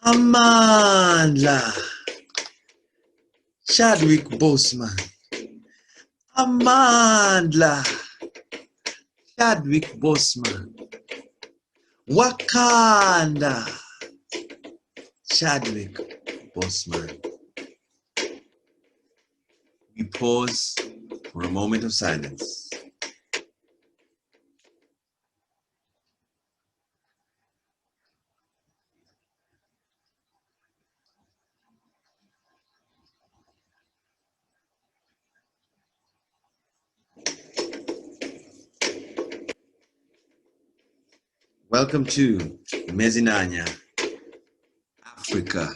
Amandla, Chadwick Boseman, Amandla, Chadwick Boseman, Wakanda, Chadwick Boseman. We pause for a moment of silence. Welcome to Mezinanya, Africa,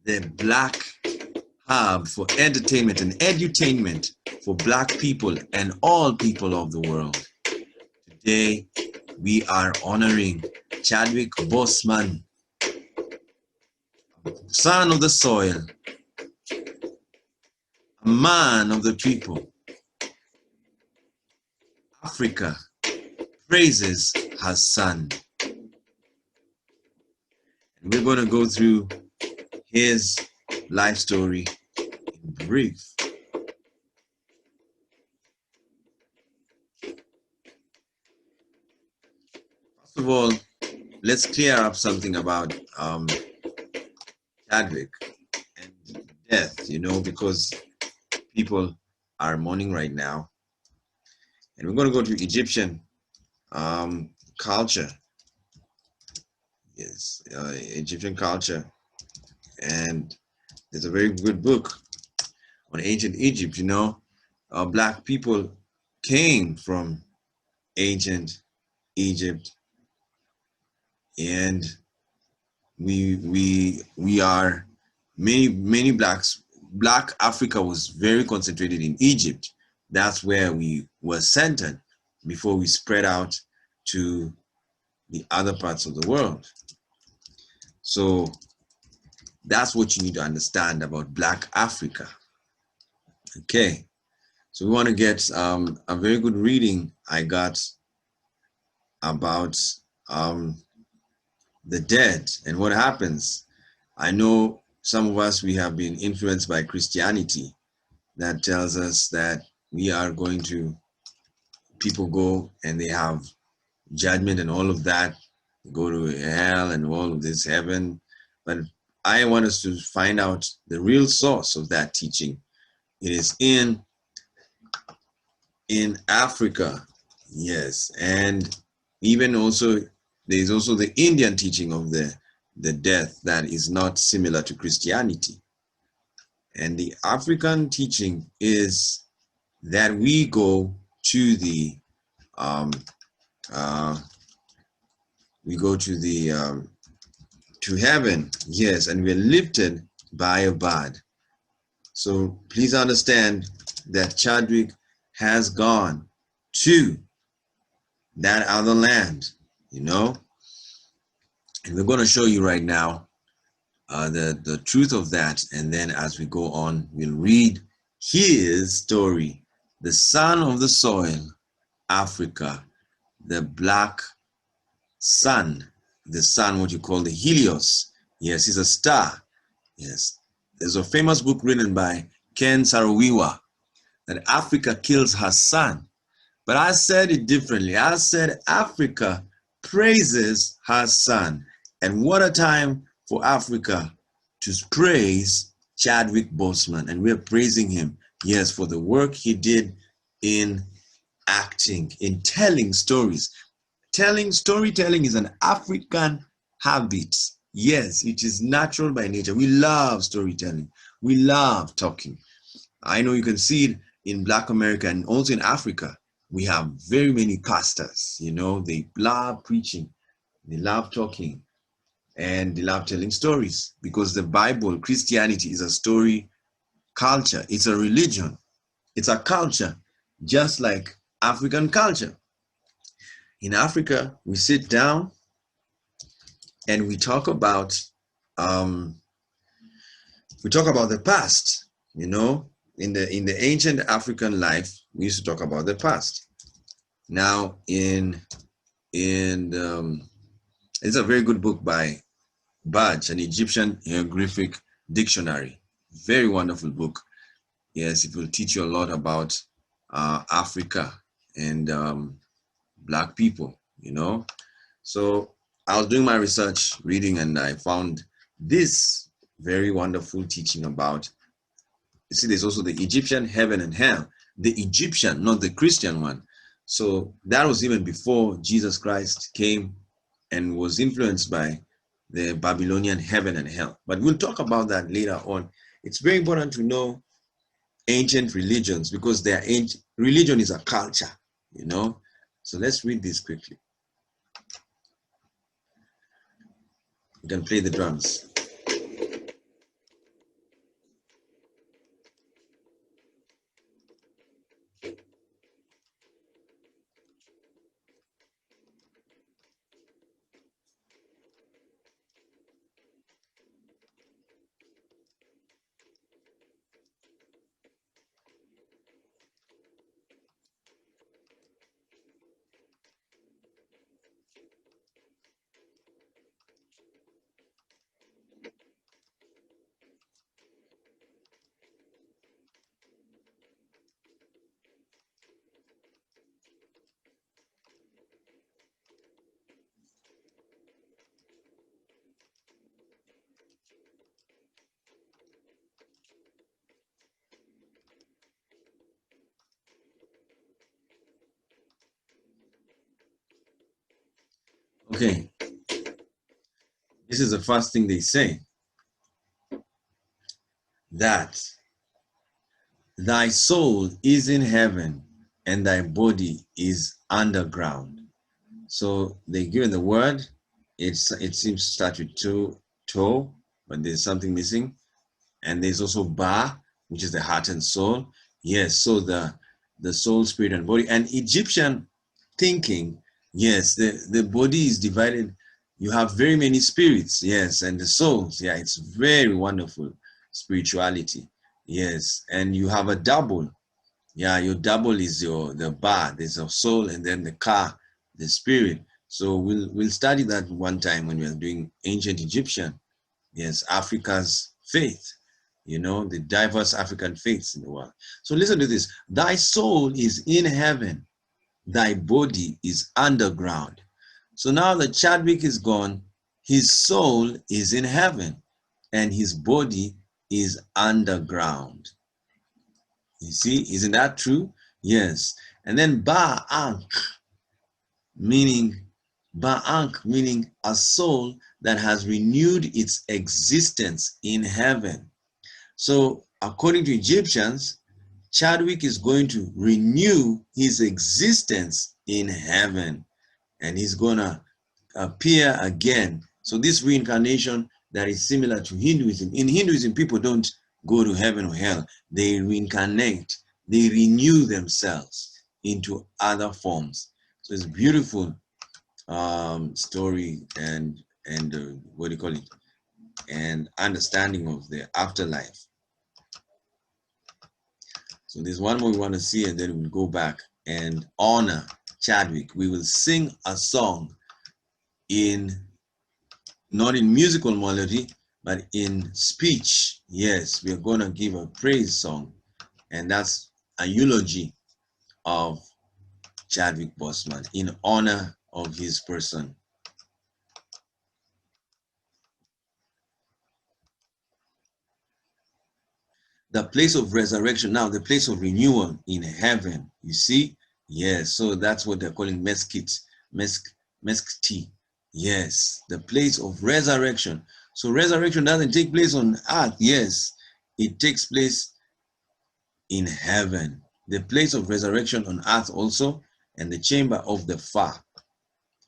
the Black hub for entertainment and edutainment for Black people and all people of the world. Today, we are honoring Chadwick Boseman, son of the soil, a man of the people. Africa praises her son. And we're going to go through his life story in brief. First of all, let's clear up something about Chadwick and death, because people are mourning right now. And we're going to go to Egyptian culture. Yes, Egyptian culture. And there's a very good book on ancient Egypt. Black people came from ancient Egypt, and we are many blacks. Black Africa was very concentrated in Egypt. That's where we were centered before we spread out to the other parts of the world. So that's what you need to understand about Black Africa. Okay, so we want to get a very good reading I got about the dead and what happens. I know some of us, we have been influenced by Christianity that tells us that we are going to, people go and they have judgment and all of that, go to hell and all of this, heaven. But I want us to find out the real source of that teaching. It is in Africa, yes. And even also, there's also the Indian teaching of the death that is not similar to Christianity. And the African teaching is that we go to the to heaven, yes, and we're lifted by a bird. So please understand that Chadwick has gone to that other land, and we're going to show you right now the truth of that. And then as we go on, we'll read his story, the son of the soil, Africa, the black sun, the sun, what you call the Helios. Yes, he's a star. Yes, there's a famous book written by Ken Saro-Wiwa that Africa kills her sun. But I said it differently. I said Africa praises her son. And what a time for Africa to praise Chadwick Boseman. And we're praising him, yes, for the work he did in acting, in telling stories. Storytelling is an African habit. Yes, it is natural by nature. We love storytelling. We love talking. I know you can see it in Black America and also in Africa. We have very many pastors, they love preaching, they love talking, and they love telling stories because the Bible, Christianity, is a story culture. It's a religion. It's a culture, just like African culture. In Africa, we sit down and we talk about the past. In the ancient African life, we used to talk about the past. Now, it's a very good book by Badge, an Egyptian hieroglyphic dictionary. Very wonderful book. Yes, it will teach you a lot about Africa and Black people, you know. So I was doing my research, reading, and I found this very wonderful teaching about, you see, there's also the Egyptian heaven and hell. The Egyptian, not the Christian one. So that was even before Jesus Christ came and was influenced by the Babylonian heaven and hell. But we'll talk about that later on. It's very important to know ancient religions because their religion is a culture, you know. So let's read this quickly. You can play the drums. Okay, this is the first thing they say, that thy soul is in heaven and thy body is underground. So they given the word, it seems to start with toe, but there's something missing. And there's also ba, which is the heart and soul. Yes, so the soul, spirit, and body. And Egyptian thinking, yes, the body is divided. You have very many spirits, yes, and the souls. Yeah, it's very wonderful spirituality. Yes, and you have a double. Yeah, your double is the ba. There's a soul, and then the ka, the spirit. So we'll study that one time when we're doing ancient Egyptian. Yes, Africa's faith, you know, the diverse African faiths in the world. So listen to this. Thy soul is in heaven, thy body is underground. So now that Chadwick is gone, his soul is in heaven and his body is underground. You see, isn't that true? Yes. And then meaning Ba'ank, meaning a soul that has renewed its existence in heaven. So according to Egyptians, Chadwick is going to renew his existence in heaven and he's gonna appear again. So this reincarnation that is similar to Hinduism. In Hinduism, people don't go to heaven or hell. They reincarnate. They renew themselves into other forms. So it's a beautiful story and what do you call it? And understanding of the afterlife. So there's one more we want to see, and then we'll go back and honor Chadwick. We will sing a song not in musical melody, but in speech. Yes, we are going to give a praise song, and that's a eulogy of Chadwick Boseman in honor of his person. The place of resurrection, now the place of renewal in heaven, you see? Yes, so that's what they're calling meskiti. Yes, the place of resurrection. So resurrection doesn't take place on earth. Yes, it takes place in heaven. The place of resurrection on earth also, and the chamber of the far.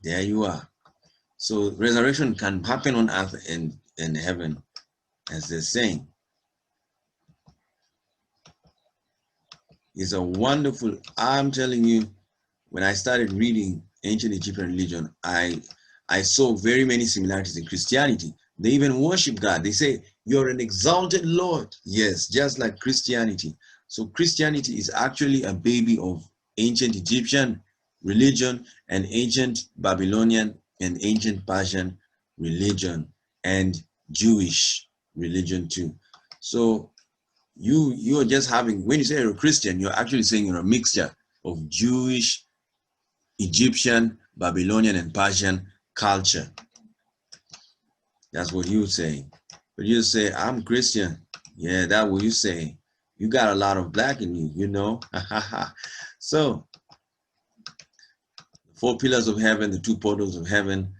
There you are. So resurrection can happen on earth and in heaven, as they're saying. It's a wonderful, I'm telling you, when I started reading ancient Egyptian religion, I saw very many similarities in Christianity. They even worship God. They say, you're an exalted Lord. Yes, just like Christianity. So Christianity is actually a baby of ancient Egyptian religion and ancient Babylonian and ancient Persian religion. and Jewish religion too. So you're just having, when you say you're a Christian, you're actually saying you're a mixture of Jewish, Egyptian, Babylonian, and Persian culture. That's what you say. But you say, I'm Christian. Yeah, that's what you say. You got a lot of black in you, you know. So, the 4 pillars of heaven, the 2 portals of heaven.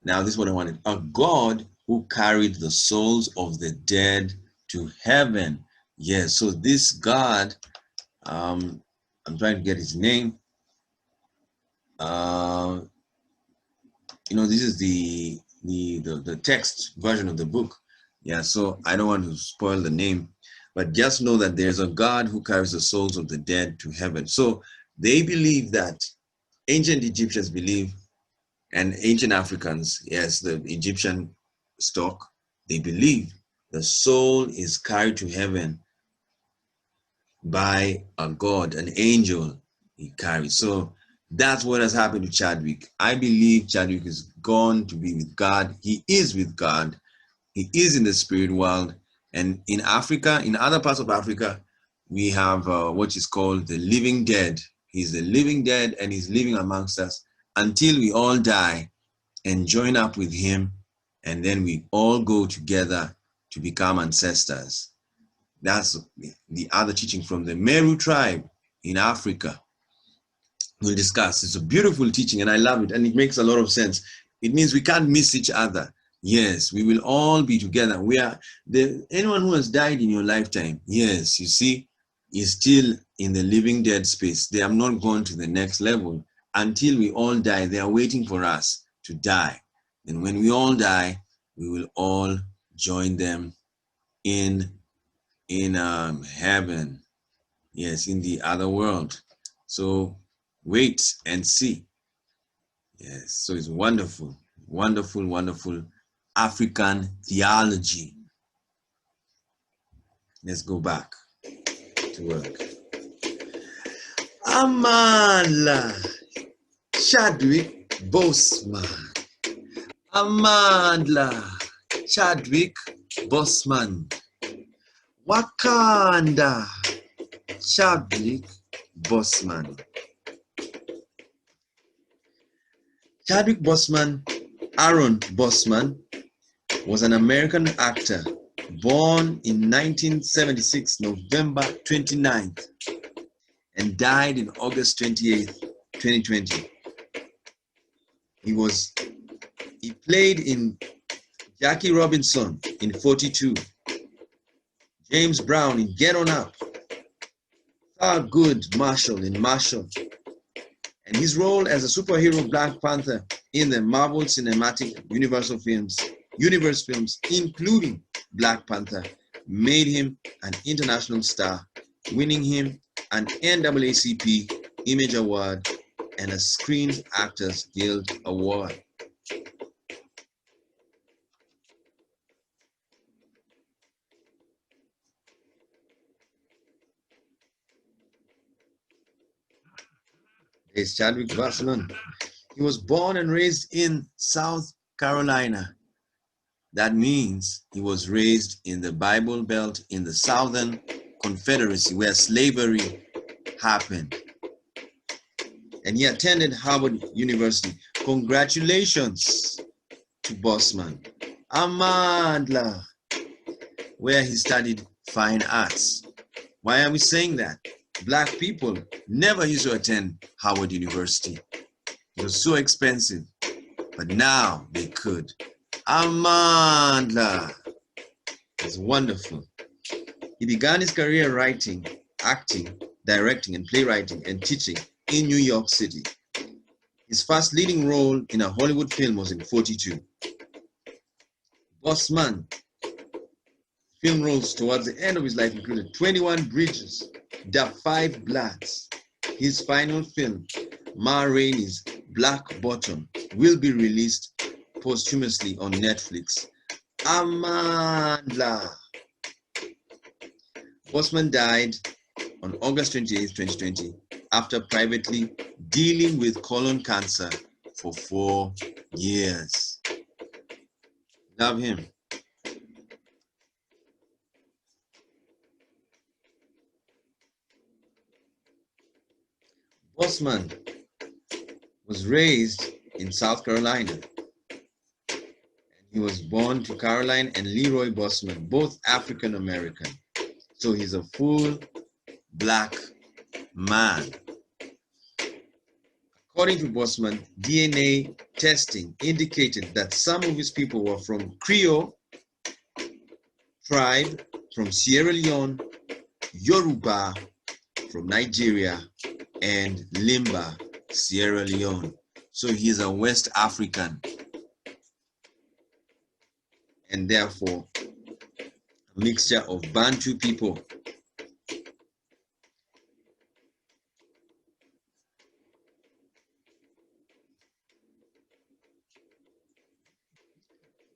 Now, this is what I wanted. A God who carried the souls of the dead to heaven. Yes, so this God, I'm trying to get his name. This is the text version of the book. Yeah, so I don't want to spoil the name, but just know that there's a God who carries the souls of the dead to heaven. So they believe that, ancient Egyptians believe, and ancient Africans, yes, the Egyptian stock, they believe the soul is carried to heaven by a God, an angel he carries. So that's what has happened to Chadwick. I believe Chadwick is gone to be with God. He is with God. He is in the spirit world. And in Africa, in other parts of Africa, we have what is called the living dead. He's the living dead, and he's living amongst us until we all die and join up with him. And then we all go together to become ancestors. That's the other teaching from the Meru tribe in Africa. We'll discuss. It's a beautiful teaching, and I love it, and it makes a lot of sense. It means we can't miss each other. Yes, we will all be together. Anyone who has died in your lifetime, yes, you see, is still in the living dead space. They have not gone to the next level until we all die. They are waiting for us to die. And when we all die, we will all join them in heaven. Yes, in the other world. So wait and see. Yes, so it's wonderful, wonderful, wonderful African theology. Let's go back to work. Amala Chadwick Boseman. Amandla Chadwick Boseman. Wakanda Chadwick Boseman. Chadwick Boseman, Aaron Boseman, was an American actor born in 1976, November 29th, and died in August 28th, 2020. He played in Jackie Robinson in 42, James Brown in Get On Up, Thurgood Marshall in Marshall, and his role as a superhero Black Panther in the Marvel Cinematic Universe films, including Black Panther, made him an international star, winning him an NAACP Image Award and a Screen Actors Guild Award. There's Chadwick Boseman. He was born and raised in South Carolina. That means he was raised in the Bible Belt in the Southern Confederacy, where slavery happened. And he attended Harvard University. Congratulations to Boseman. Amandla, where he studied fine arts. Why are we saying that? Black people never used to attend Harvard University. It was so expensive, but now they could. Amandla is wonderful. He began his career writing, acting, directing, and playwriting and teaching in New York City. His first leading role in a Hollywood film was in 42. Boseman film roles towards the end of his life included 21 Bridges, The Five Bloods. His final film, Ma Rainey's Black Bottom, will be released posthumously on Netflix. Amandla. Boseman died on August 28, 2020, after privately dealing with colon cancer for 4 years. Love him. Boseman was raised in South Carolina. He was born to Caroline and Leroy Boseman, both African American. So he's a full black man. According to Boseman, DNA testing indicated that some of his people were from Creole tribe, from Sierra Leone, Yoruba from Nigeria, and Limba, Sierra Leone. So he's a West African, and therefore a mixture of Bantu people.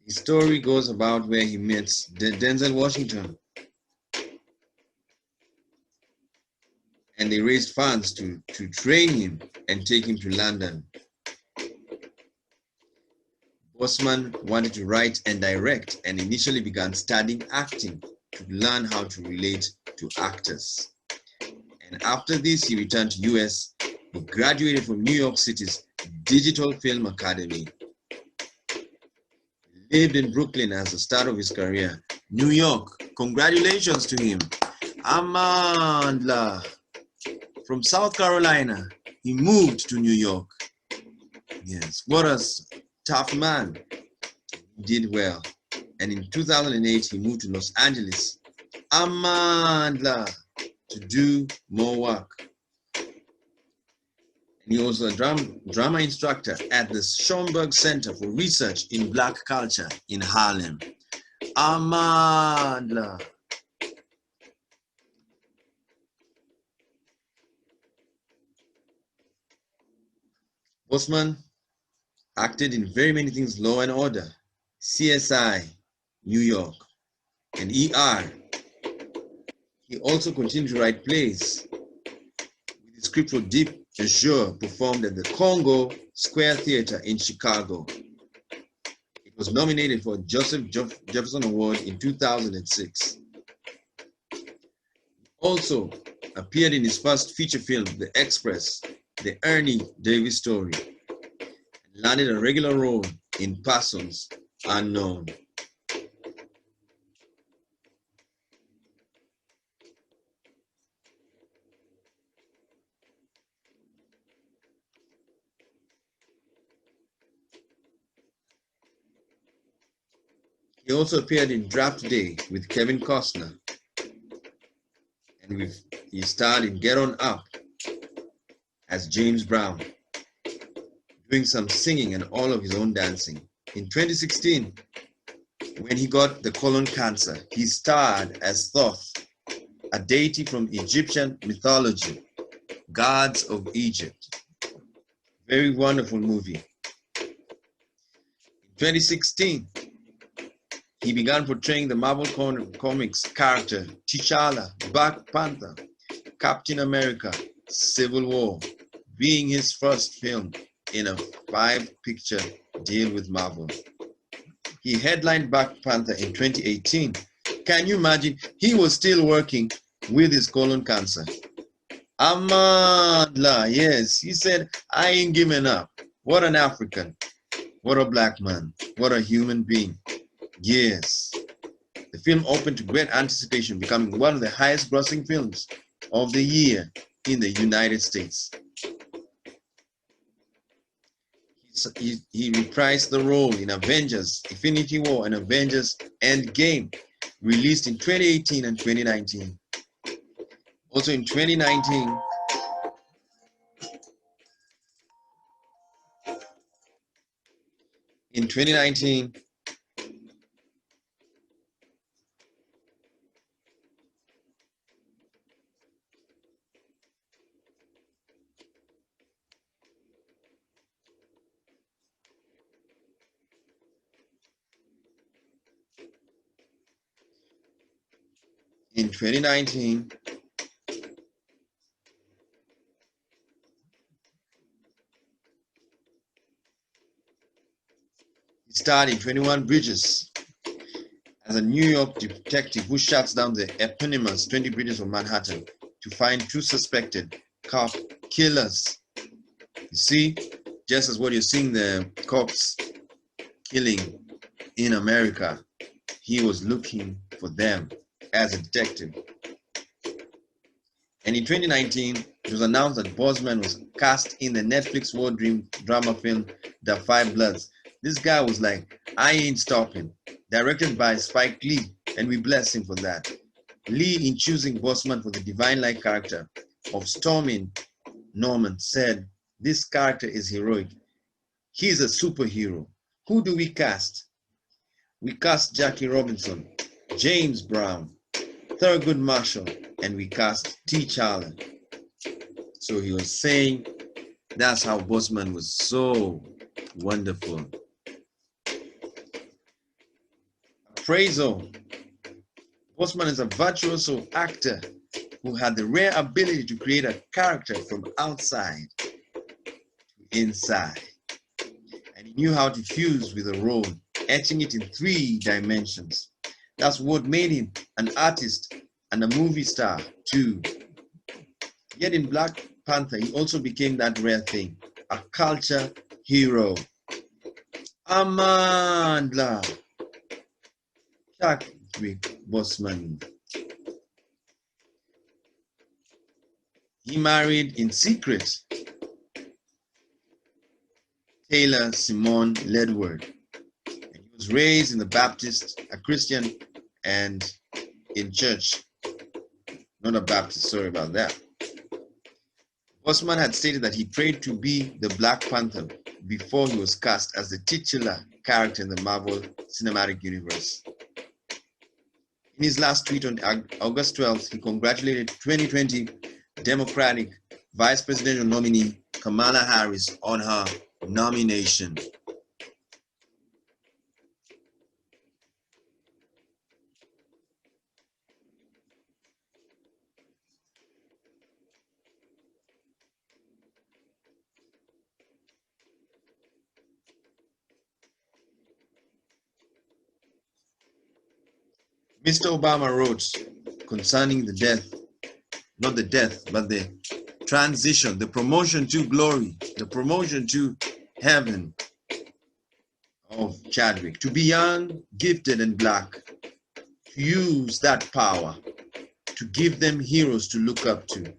His story goes about where he meets Denzel Washington, and they raised funds to train him and take him to London. Boseman wanted to write and direct and initially began studying acting to learn how to relate to actors. And after this, he returned to US. He graduated from New York City's Digital Film Academy. He lived in Brooklyn as the start of his career. New York, congratulations to him. Amandla. From South Carolina, he moved to New York. Yes, what a tough man. He did well. And in 2008, he moved to Los Angeles. Amandla. To do more work. And he was a drama instructor at the Schomburg Center for Research in Black Culture in Harlem. Amandla. Boseman acted in very many things: Law and Order, CSI, New York, and ER. He also continued to write plays, with the script for Deep Azure performed at the Congo Square Theater in Chicago. It was nominated for a Joseph Jefferson Award in 2006. He also appeared in his first feature film, The Express, the Ernie Davis story, and landed a regular role in Persons Unknown. He also appeared in Draft Day with Kevin Costner, and he starred in Get On Up as James Brown, doing some singing and all of his own dancing. In 2016, when he got the colon cancer, he starred as Thoth, a deity from Egyptian mythology, gods of Egypt. Very wonderful movie. In 2016, he began portraying the Marvel Comics character T'Challa, Black Panther, Captain America, Civil War, being his first film in a 5-picture deal with Marvel. He headlined Black Panther in 2018. Can you imagine? He was still working with his colon cancer. Amandla, yes, he said, I ain't giving up. What an African. What a black man. What a human being. Yes. The film opened to great anticipation, becoming one of the highest grossing films of the year in the United States. He reprised the role in Avengers Infinity War and Avengers Endgame, released in 2018 and 2019. Also in 2019, in 2019, in 2019, he starred in 21 Bridges, as a New York detective who shuts down the eponymous 20 Bridges of Manhattan to find two suspected cop killers. You see, just as what you're seeing the cops killing in America, he was looking for them as a detective. And in 2019, it was announced that Boseman was cast in the Netflix war dream drama film The Five Bloods. This guy was like, I ain't stopping. Directed by Spike Lee, and we bless him for that. Lee, in choosing Boseman for the divine-like character of Stormin Norman, said, this character is heroic. He's a superhero. Who do we cast? We cast Jackie Robinson, James Brown, Thurgood Marshall, and we cast T'Challa. So he was saying that's how Boseman was so wonderful. Appraisal. Boseman is a virtuoso actor who had the rare ability to create a character from outside to inside. And he knew how to fuse with a role, etching it in 3 dimensions. That's what made him an artist and a movie star too. Yet in Black Panther, he also became that rare thing, a culture hero. Amandla Chadwick Boseman. He married in secret Taylor Simone Ledward. And he was raised in the Baptist, a Christian, and in church. Not a Baptist, sorry about that. Boseman had stated that he prayed to be the Black Panther before he was cast as the titular character in the Marvel Cinematic Universe. In his last tweet on August 12th, he congratulated 2020 Democratic Vice Presidential nominee Kamala Harris on her nomination. Mr. Obama wrote concerning the death, not the death, but the transition, the promotion to glory, the promotion to heaven of Chadwick, to be young, gifted, and black, to use that power, to give them heroes to look up to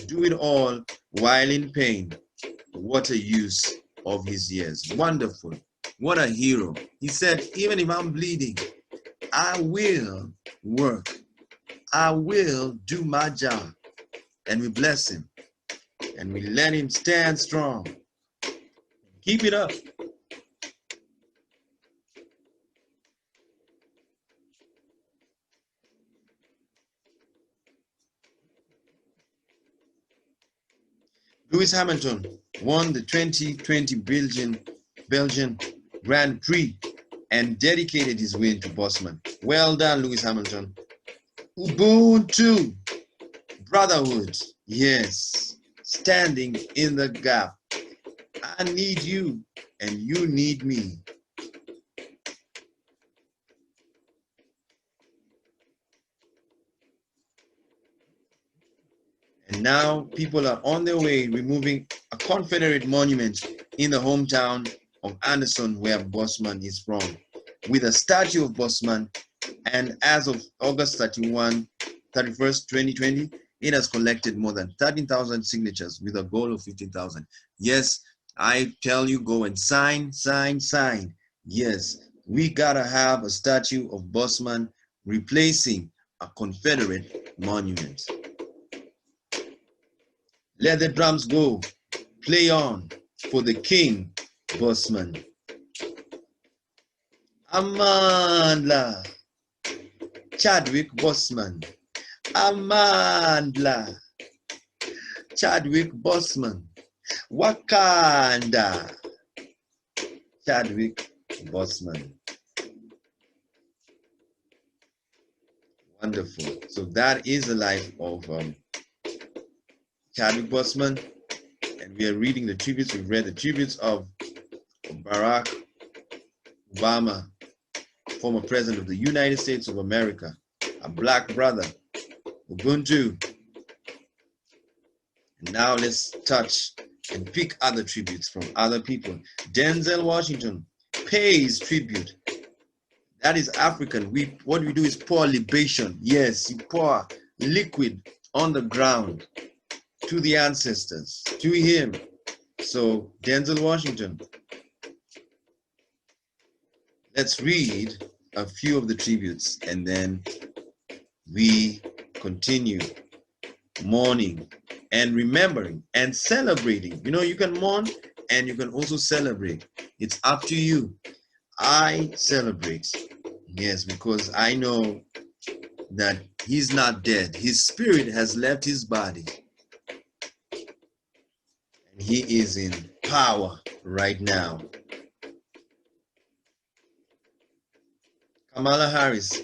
do it all while in pain. What a use of his years. Wonderful. What a hero. He said, even if I'm bleeding, I will work. I will do my job. And we bless him. And we let him stand strong. Keep it up. Lewis Hamilton won the 2020 Belgian Grand Prix and dedicated his win to Boseman. Well done, Lewis Hamilton. Ubuntu, brotherhood, yes, standing in the gap. I need you and you need me. And now people are on their way removing a Confederate monument in the hometown of Anderson, where Boseman is from, with a statue of Boseman. And as of August 31st, 2020, it has collected more than 13,000 signatures with a goal of 15,000. Yes, I tell you, go and sign, sign, sign. Yes, we gotta have a statue of Boseman replacing a Confederate monument. Let the drums go, play on for the King, Boseman. Amandla Chadwick Boseman. Amandla Chadwick Boseman. Wakanda Chadwick Boseman. Wonderful. So that is the life of Chadwick Boseman, and we are reading the tributes. We've read the tributes of Barack Obama former president of the United States of America, a black brother, Ubuntu. And now let's touch and pick other tributes from other people. Denzel Washington pays tribute. That is African. What we do is pour libation. Yes, you pour liquid on the ground to the ancestors, to him. So Denzel Washington. Let's read a few of the tributes and then we continue mourning and remembering and celebrating. You know, you can mourn and you can also celebrate. It's up to you. I celebrate. Yes, because I know that he's not dead. His spirit has left his body. And he is in power right now. Kamala Harris,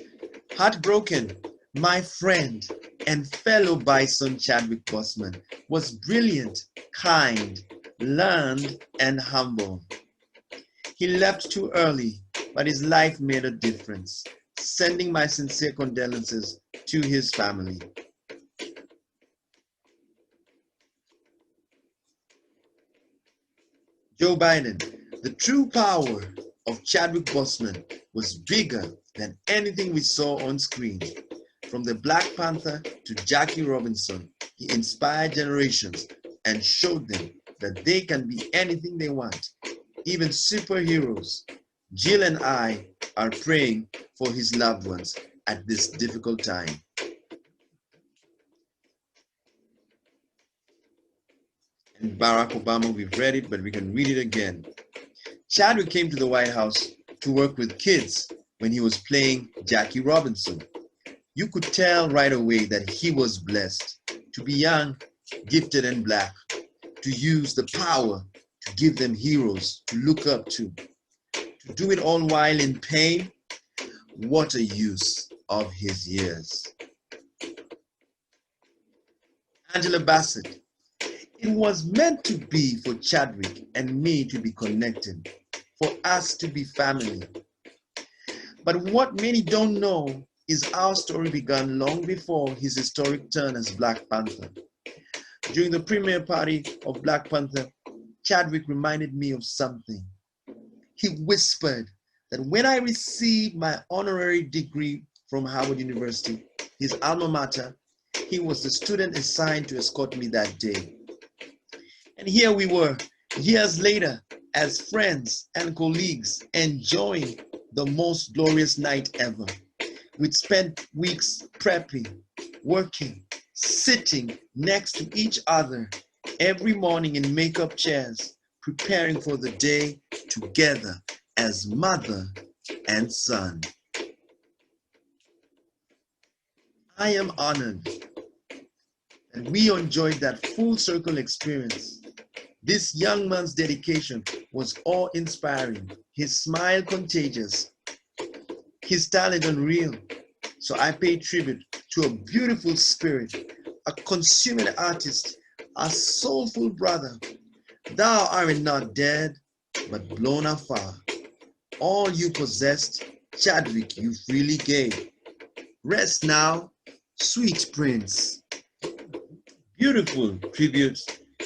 heartbroken, my friend and fellow bison Chadwick Boseman was brilliant, kind, learned, and humble. He left too early, but his life made a difference. Sending my sincere condolences to his family. Joe Biden, the true power of Chadwick Boseman was bigger than anything we saw on screen. From the Black Panther to Jackie Robinson, he inspired generations and showed them that they can be anything they want, even superheroes. Jill and I are praying for his loved ones at this difficult time. And Barack Obama, we've read it, but we can read it again. Chadwick came to the White House to work with kids when he was playing Jackie Robinson. You could tell right away that he was blessed to be young, gifted, and black, to use the power to give them heroes to look up to do it all while in pain. What a use of his years. Angela Bassett, it was meant to be for Chadwick and me to be connected, for us to be family. But what many don't know is our story began long before his historic turn as Black Panther. During the premiere party of Black Panther, Chadwick reminded me of something. He whispered that when I received my honorary degree from Howard University, his alma mater, he was the student assigned to escort me that day. And here we were, years later, as friends and colleagues, enjoying the most glorious night ever. We'd spent weeks prepping, working, sitting next to each other every morning in makeup chairs, preparing for the day together as mother and son. I am honored that we enjoyed that full circle experience. This young man's dedication was awe-inspiring, his smile contagious, his talent unreal. So I pay tribute to a beautiful spirit, a consummate artist, a soulful brother. Thou art not dead, but blown afar. All you possessed, Chadwick, you freely gave. Rest now, sweet prince. Beautiful tribute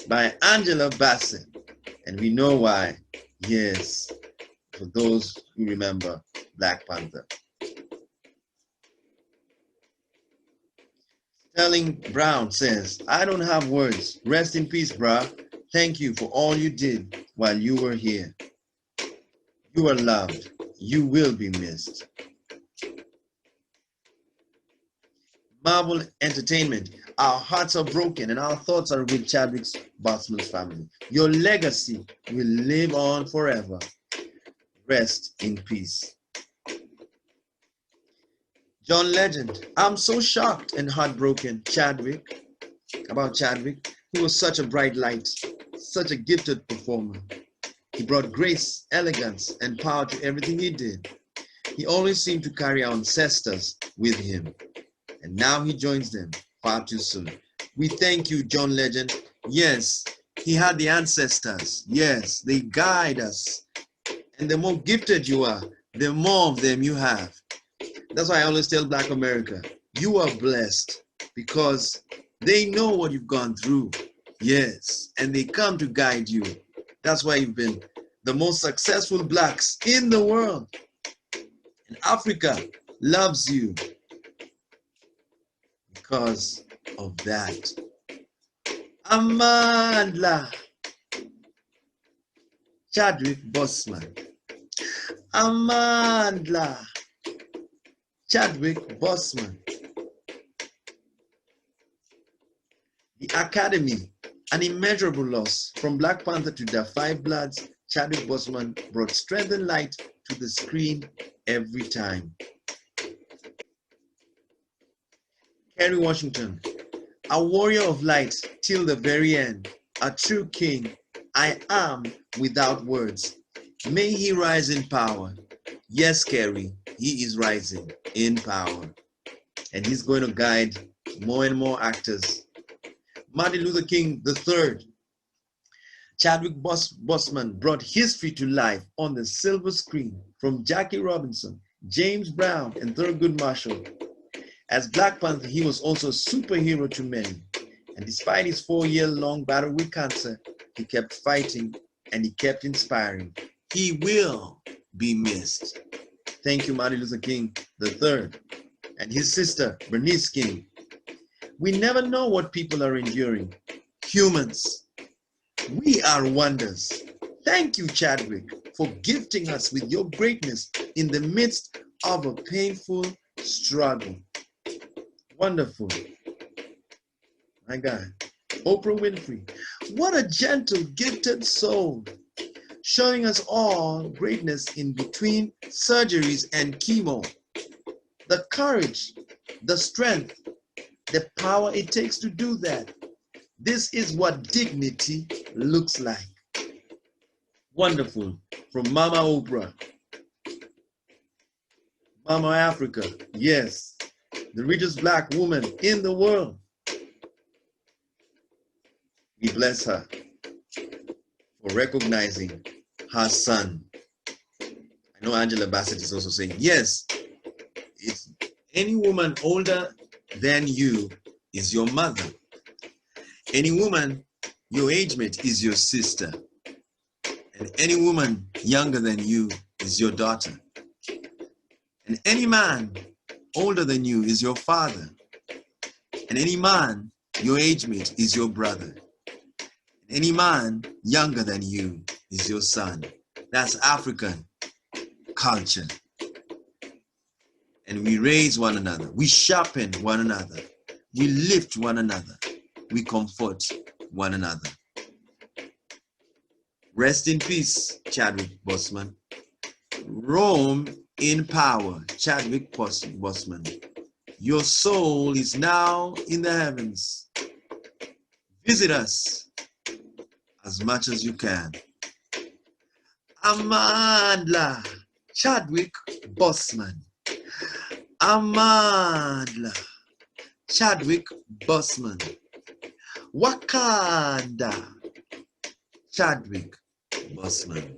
by Angela Bassett. And we know why. Yes, for those who remember Black Panther. Sterling Brown says, I don't have words. Rest in peace, brah. Thank you for all you did while you were here. You are loved. You will be missed. Marvel Entertainment, our hearts are broken and our thoughts are with Chadwick Boseman's family. Your legacy will live on forever. Rest in peace. John Legend, I'm so shocked and heartbroken, about Chadwick. He was such a bright light, such a gifted performer. He brought grace, elegance, and power to everything he did. He always seemed to carry our ancestors with him. And now he joins them far too soon. We thank you, John Legend. Yes, he had the ancestors. Yes, they guide us. And the more gifted you are, the more of them you have. That's why I always tell Black America, you are blessed because they know what you've gone through. Yes, and they come to guide you. That's why you've been the most successful Blacks in the world. And Africa loves you because of that. Amandla Chadwick Boseman. Amandla Chadwick Boseman. The Academy, an immeasurable loss. From Black Panther to the Five Bloods, Chadwick Boseman brought strength and light to the screen every time. Kerry Washington, a warrior of light till the very end, a true king. I am without words. May he rise in power. Yes, Kerry, he is rising in power. And he's going to guide more and more actors. Martin Luther King III. Chadwick Boseman brought history to life on the silver screen, from Jackie Robinson, James Brown, and Thurgood Marshall. As Black Panther, he was also a superhero to many. And despite his 4-year-long battle with cancer, he kept fighting and he kept inspiring. He will be missed. Thank you, Martin Luther King III and his sister, Bernice King. We never know what people are enduring. Humans, we are wonders. Thank you, Chadwick, for gifting us with your greatness in the midst of a painful struggle. Wonderful. My God. Oprah Winfrey. What a gentle, gifted soul, showing us all greatness in between surgeries and chemo. The courage, the strength, the power it takes to do that. This is what dignity looks like. Wonderful. From Mama Oprah. Mama Africa. Yes. The richest Black woman in the world. We bless her for recognizing her son. I know Angela Bassett is also saying, yes, it's any woman older than you is your mother. Any woman your age mate is your sister. And any woman younger than you is your daughter. And any man older than you is your father. And any man your age mate is your brother. And any man younger than you is your son. That's African culture. And we raise one another. We sharpen one another. We lift one another. We comfort one another. Rest in peace, Chadwick Boseman. Rome in power, Chadwick Boseman. Your soul is now in the heavens. Visit us as much as you can. Amandla Chadwick Boseman. Amandla Chadwick Boseman. Wakanda Chadwick Boseman.